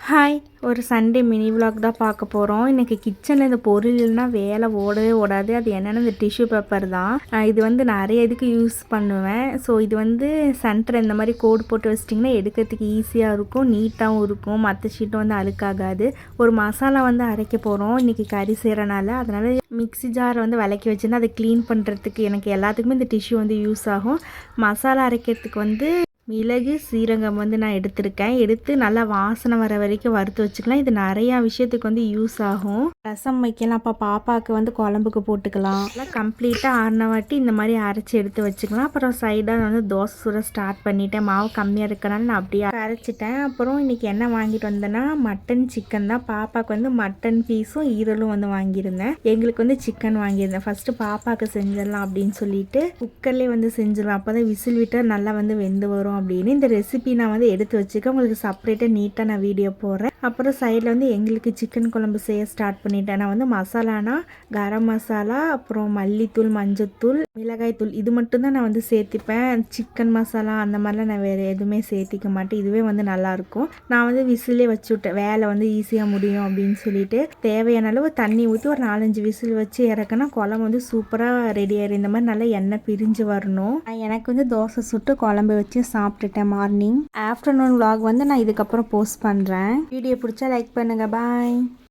Hi, ஒரு Sunday mini vlog தான் பார்க்க போகிறோம். இன்றைக்கி கிச்சனில் இந்த பொருள் இல்லைனா வேலை ஓடவே ஓடாது. அது என்னென்னா இந்த டிஷ்யூ பேப்பர் தான். இது வந்து நிறைய இதுக்கு யூஸ் பண்ணுவேன். ஸோ இது வந்து சென்டர் இந்த மாதிரி கோடு போட்டு வச்சிட்டிங்கன்னா எடுக்கிறதுக்கு ஈஸியாக இருக்கும், நீட்டாகவும் இருக்கும். மற்ற ஷீட்டும் வந்து அழுக்காகாது. ஒரு மசாலா வந்து அரைக்க போகிறோம் இன்றைக்கி கறி செய்கிறனால. அதனால் மிக்ஸி ஜாரை வந்து விளக்கி வச்சுருந்தா அதை க்ளீன் பண்ணுறதுக்கு எனக்கு எல்லாத்துக்குமே இந்த டிஷ்யூ வந்து யூஸ் ஆகும். மசாலா அரைக்கிறதுக்கு வந்து மிளகு சீரகம் வந்து நான் எடுத்து நல்லா வாசனை வர வரைக்கும் வறுத்து வச்சுக்கலாம். இது நிறையா விஷயத்துக்கு வந்து யூஸ் ஆகும். ரசம் வைக்கலாம், அப்போ பாப்பாவுக்கு வந்து குழம்புக்கு போட்டுக்கலாம். நல்லா கம்ப்ளீட்டாக ஆறின வாட்டி இந்த மாதிரி அரைச்சி எடுத்து வச்சுக்கலாம். அப்புறம் சைடாக வந்து தோசை சுட ஸ்டார்ட் பண்ணிட்டேன். மாவு கம்மியாக இருக்கனால நான் அப்படியே அரைச்சிட்டேன். அப்புறம் இன்றைக்கி என்ன வாங்கிட்டு வந்தேன்னா மட்டன் சிக்கன் தான். பாப்பாவுக்கு வந்து மட்டன் பீஸும் ஈரலும் வந்து வாங்கியிருந்தேன். எங்களுக்கு வந்து சிக்கன் வாங்கியிருந்தேன். ஃபஸ்ட்டு பாப்பாவுக்கு செஞ்சிடலாம் அப்படின்னு சொல்லிட்டு குக்கர்லேயே வந்து செஞ்சிடலாம். அப்போ தான் விசில் விட்டு நல்லா வந்து வெந்து வரும் அப்படின்னு இந்த ரெசிபி நான் வந்து எடுத்து வச்சுக்க உங்களுக்கு செப்பரேட்டாக நீட்டாக நான் வீடியோ போடுறேன். அப்புறம் சைடில் வந்து எங்களுக்கு சிக்கன் குழம்பு செய்ய ஸ்டார்ட் பண்ணிட்டேன். நான் வந்து மசாலானா கரம் மசாலா, அப்புறம் மல்லித்தூள், மஞ்சத்தூள், மிளகாய்த்தூள் இது மட்டும்தான் நான் வந்து சேர்த்திப்பேன். சிக்கன் மசாலா அந்த மாதிரிலாம் நான் வேறு எதுவுமே சேர்த்திக்க மாட்டேன். இதுவே வந்து நல்லாயிருக்கும். நான் வந்து விசிலே வச்சு விட்டேன், வேலை வந்து ஈஸியாக முடியும் அப்படின்னு சொல்லிட்டு. தேவையான அளவு தண்ணி ஊற்றி ஒரு 4-5 விசில் வச்சு இறக்குனா குழம்பு வந்து சூப்பராக ரெடி ஆயிடும். இந்த மாதிரி நல்லா எண்ணெய் பிரிஞ்சு வரணும். எனக்கு வந்து தோசை சுட்டு குழம்பு வச்சு சாப்பிட்டுட்டேன் மார்னிங். ஆஃப்டர்நூன் vlog வந்து நான் இதுக்கப்புறம் போஸ்ட் பண்ணுறேன். வீடியோ பிடிச்சா லைக் பண்ணுங்கள். பாய்.